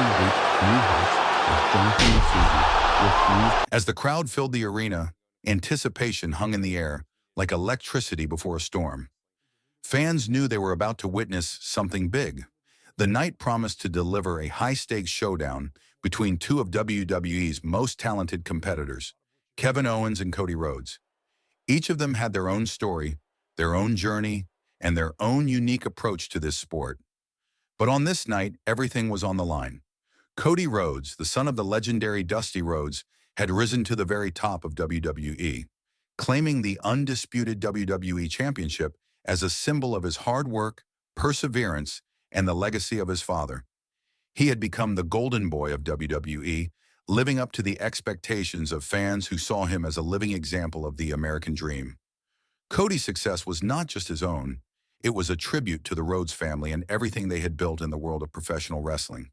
reached new heights as Jonathan Masuzi refused. As the crowd filled the arena, anticipation hung in the air like electricity before a storm. Fans knew they were about to witness something big. The night promised to deliver a high-stakes showdown between two of WWE's most talented competitors, Kevin Owens and Cody Rhodes. Each of them had their own story, their own journey, and their own unique approach to this sport. But on this night, everything was on the line. Cody Rhodes, the son of the legendary Dusty Rhodes, had risen to the very top of WWE, claiming the undisputed WWE Championship as a symbol of his hard work, perseverance, and the legacy of his father. He had become the golden boy of WWE, living up to the expectations of fans who saw him as a living example of the American dream. Cody's success was not just his own, it was a tribute to the Rhodes family and everything they had built in the world of professional wrestling.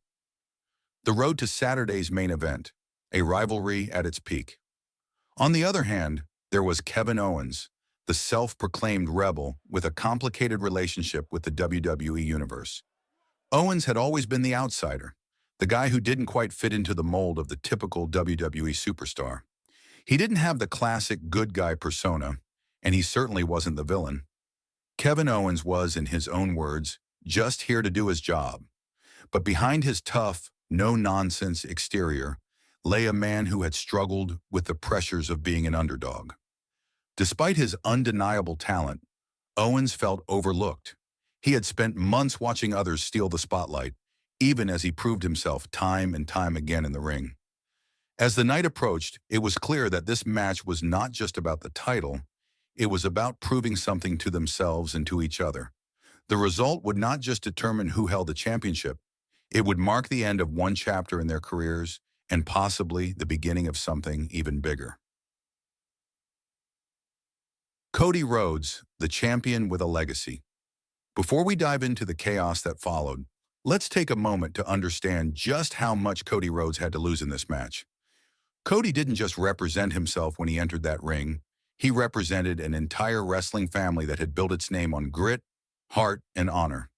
The road to Saturday's main event, a rivalry at its peak. On the other hand, there was Kevin Owens, the self-proclaimed rebel with a complicated relationship with the WWE Universe. Owens had always been the outsider, the guy who didn't quite fit into the mold of the typical WWE superstar. He didn't have the classic good guy persona, and he certainly wasn't the villain. Kevin Owens was, in his own words, just here to do his job. But behind his tough, no-nonsense exterior lay a man who had struggled with the pressures of being an underdog. Despite his undeniable talent, Owens felt overlooked. He had spent months watching others steal the spotlight, even as he proved himself time and time again in the ring. As the night approached, it was clear that this match was not just about the title, it was about proving something to themselves and to each other. The result would not just determine who held the championship, it would mark the end of one chapter in their careers and possibly the beginning of something even bigger. Cody Rhodes, the champion with a legacy. Before we dive into the chaos that followed, let's take a moment to understand just how much Cody Rhodes had to lose in this match. Cody didn't just represent himself when he entered that ring, he represented an entire wrestling family that had built its name on grit, heart, and honor.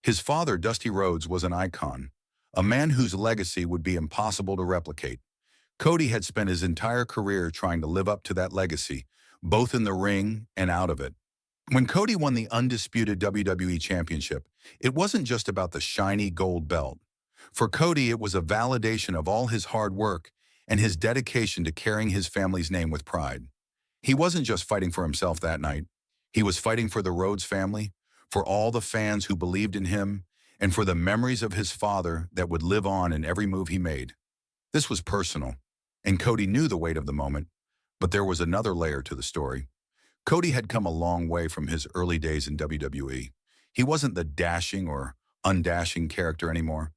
His father, Dusty Rhodes, was an icon, a man whose legacy would be impossible to replicate. Cody had spent his entire career trying to live up to that legacy, both in the ring and out of it. When Cody won the undisputed WWE Championship, it wasn't just about the shiny gold belt. For Cody, it was a validation of all his hard work and his dedication to carrying his family's name with pride. He wasn't just fighting for himself that night. He was fighting for the Rhodes family, for all the fans who believed in him, and for the memories of his father that would live on in every move he made. This was personal, and Cody knew the weight of the moment, but there was another layer to the story. Cody had come a long way from his early days in WWE. He wasn't the dashing or undashing character anymore.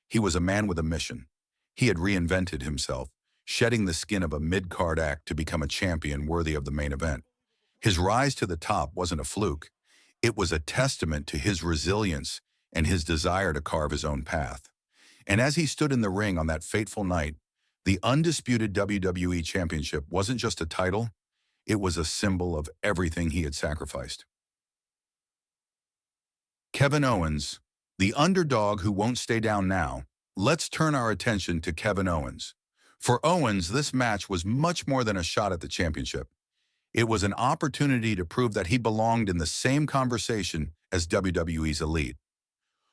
He was a man with a mission. He had reinvented himself, shedding the skin of a mid-card act to become a champion worthy of the main event. His rise to the top wasn't a fluke. It was a testament to his resilience and his desire to carve his own path. And as he stood in the ring on that fateful night, the undisputed WWE Championship wasn't just a title, it was a symbol of everything he had sacrificed. Kevin Owens, the underdog who won't stay down now. Let's turn our attention to Kevin Owens. For Owens, this match was much more than a shot at the championship. It was an opportunity to prove that he belonged in the same conversation as WWE's elite.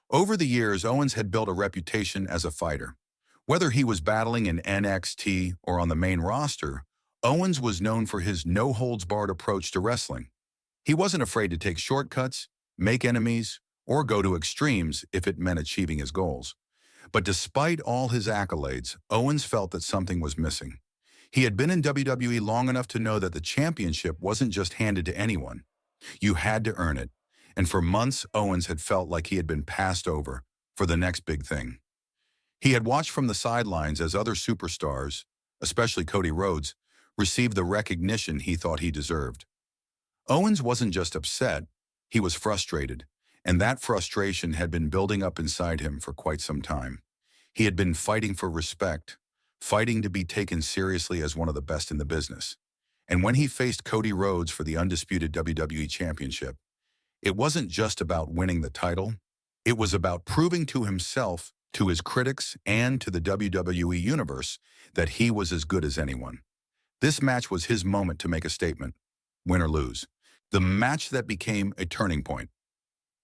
Over the years, Owens had built a reputation as a fighter. Whether he was battling in NXT or on the main roster, Owens was known for his no-holds-barred approach to wrestling. He wasn't afraid to take shortcuts, make enemies, or go to extremes if it meant achieving his goals. But despite all his accolades, Owens felt that something was missing. He had been in WWE long enough to know that the championship wasn't just handed to anyone. You had to earn it. And for months, Owens had felt like he had been passed over for the next big thing. He had watched from the sidelines as other superstars, especially Cody Rhodes, received the recognition he thought he deserved. Owens wasn't just upset, he was frustrated, and that frustration had been building up inside him for quite some time. He had been fighting for respect, fighting to be taken seriously as one of the best in the business. And when he faced Cody Rhodes for the undisputed WWE Championship, it wasn't just about winning the title, it was about proving to himself to his critics and to the WWE Universe that he was as good as anyone. This match was his moment to make a statement, win or lose. The match that became a turning point.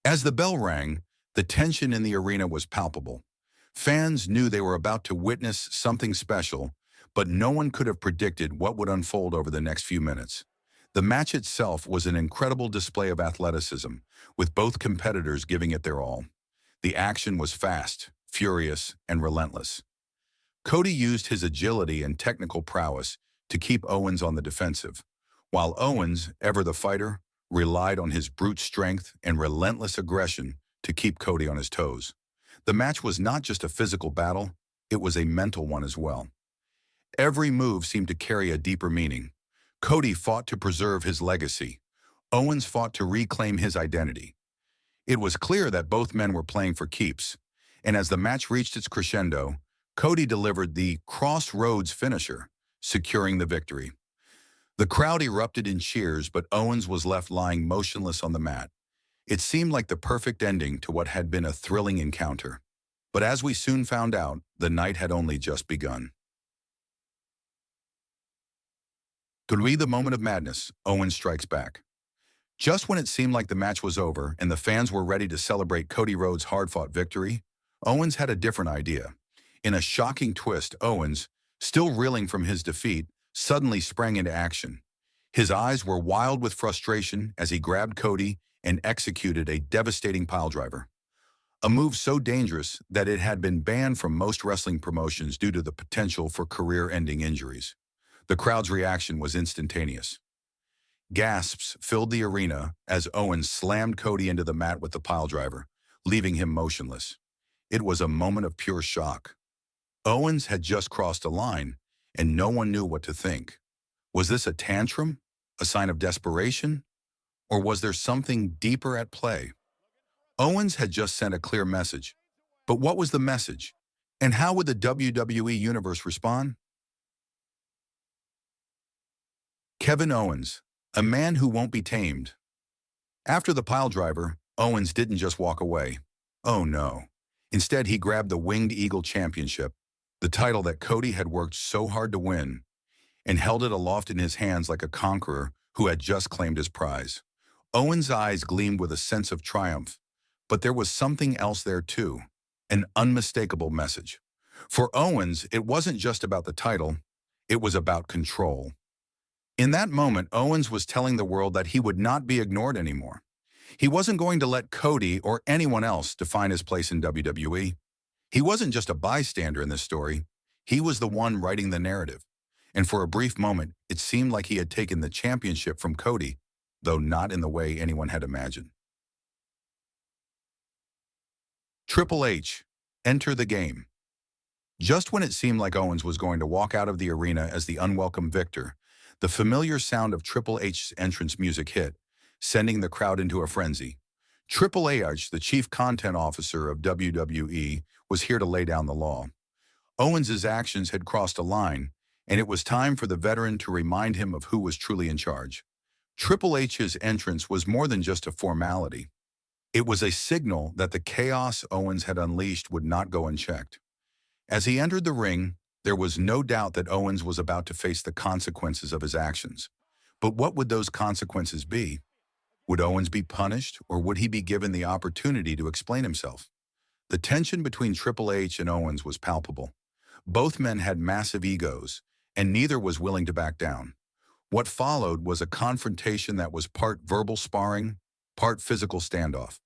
As the bell rang, the tension in the arena was palpable. Fans knew they were about to witness something special, but no one could have predicted what would unfold over the next few minutes. The match itself was an incredible display of athleticism, with both competitors giving it their all. The action was fast, furious, and relentless. Cody used his agility and technical prowess to keep Owens on the defensive, while Owens, ever the fighter, relied on his brute strength and relentless aggression to keep Cody on his toes. The match was not just a physical battle, it was a mental one as well. Every move seemed to carry a deeper meaning. Cody fought to preserve his legacy. Owens fought to reclaim his identity. It was clear that both men were playing for keeps, and as the match reached its crescendo, Cody delivered the Crossroads finisher, securing the victory. The crowd erupted in cheers, but Owens was left lying motionless on the mat. It seemed like the perfect ending to what had been a thrilling encounter. But as we soon found out, the night had only just begun. To read the moment of madness, Owens strikes back. Just when it seemed like the match was over and the fans were ready to celebrate Cody Rhodes' hard-fought victory, Owens had a different idea. In a shocking twist, Owens, still reeling from his defeat, suddenly sprang into action. His eyes were wild with frustration as he grabbed Cody and executed a devastating piledriver. A move so dangerous that it had been banned from most wrestling promotions due to the potential for career-ending injuries. The crowd's reaction was instantaneous. Gasps filled the arena as Owens slammed Cody into the mat with the piledriver, leaving him motionless. It was a moment of pure shock. Owens had just crossed a line, and no one knew what to think. Was this a tantrum, a sign of desperation, or was there something deeper at play? Owens had just sent a clear message. But what was the message? And how would the WWE Universe respond? Kevin Owens, a man who won't be tamed. After the piledriver, Owens didn't just walk away. Oh no. Instead, he grabbed the Winged Eagle Championship, the title that Cody had worked so hard to win, and held it aloft in his hands like a conqueror who had just claimed his prize. Owens' eyes gleamed with a sense of triumph, but there was something else there too, an unmistakable message. For Owens, it wasn't just about the title, it was about control. In that moment, Owens was telling the world that he would not be ignored anymore. He wasn't going to let Cody or anyone else define his place in WWE. He wasn't just a bystander in this story. He was the one writing the narrative. And for a brief moment, it seemed like he had taken the championship from Cody, though not in the way anyone had imagined. Triple H, enter the game. Just when it seemed like Owens was going to walk out of the arena as the unwelcome victor, the familiar sound of Triple H's entrance music hit, sending the crowd into a frenzy. Triple H, the chief content officer of WWE, was here to lay down the law. Owens' actions had crossed a line, and it was time for the veteran to remind him of who was truly in charge. Triple H's entrance was more than just a formality. It was a signal that the chaos Owens had unleashed would not go unchecked. As he entered the ring, there was no doubt that Owens was about to face the consequences of his actions. But what would those consequences be? Would Owens be punished, or would he be given the opportunity to explain himself? The tension between Triple H and Owens was palpable. Both men had massive egos, and neither was willing to back down. What followed was a confrontation that was part verbal sparring, part physical standoff.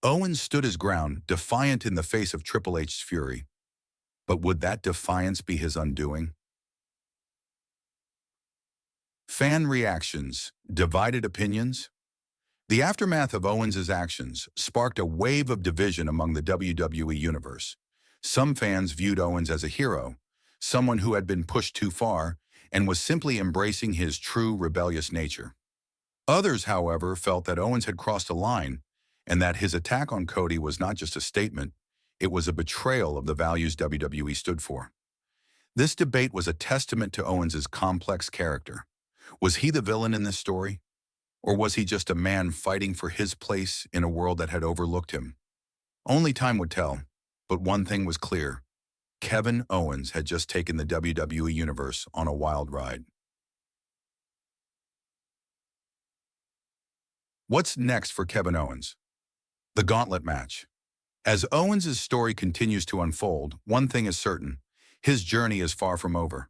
Owens stood his ground, defiant in the face of Triple H's fury. But would that defiance be his undoing? Fan reactions, divided opinions. The aftermath of Owens' actions sparked a wave of division among the WWE Universe. Some fans viewed Owens as a hero, someone who had been pushed too far and was simply embracing his true rebellious nature. Others, however, felt that Owens had crossed a line and that his attack on Cody was not just a statement, it was a betrayal of the values WWE stood for. This debate was a testament to Owens' complex character. Was he the villain in this story? Or was he just a man fighting for his place in a world that had overlooked him? Only time would tell. But one thing was clear. Kevin Owens had just taken the WWE Universe on a wild ride. What's next for Kevin Owens? The Gauntlet match. As Owens' story continues to unfold, one thing is certain. His journey is far from over.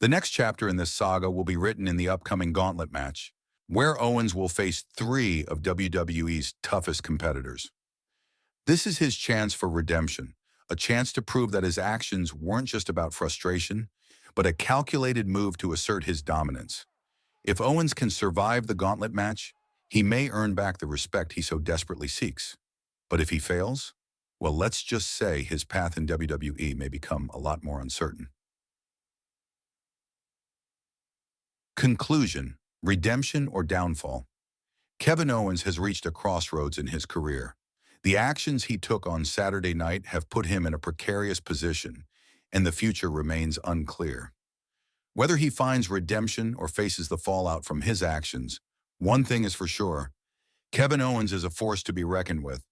The next chapter in this saga will be written in the upcoming Gauntlet match, where Owens will face three of WWE's toughest competitors. This is his chance for redemption, a chance to prove that his actions weren't just about frustration, but a calculated move to assert his dominance. If Owens can survive the Gauntlet match, he may earn back the respect he so desperately seeks. But if he fails, well, let's just say his path in WWE may become a lot more uncertain. Conclusion: redemption or downfall? Kevin Owens has reached a crossroads in his career. The actions he took on Saturday night have put him in a precarious position, and the future remains unclear. Whether he finds redemption or faces the fallout from his actions, one thing is for sure: Kevin Owens is a force to be reckoned with,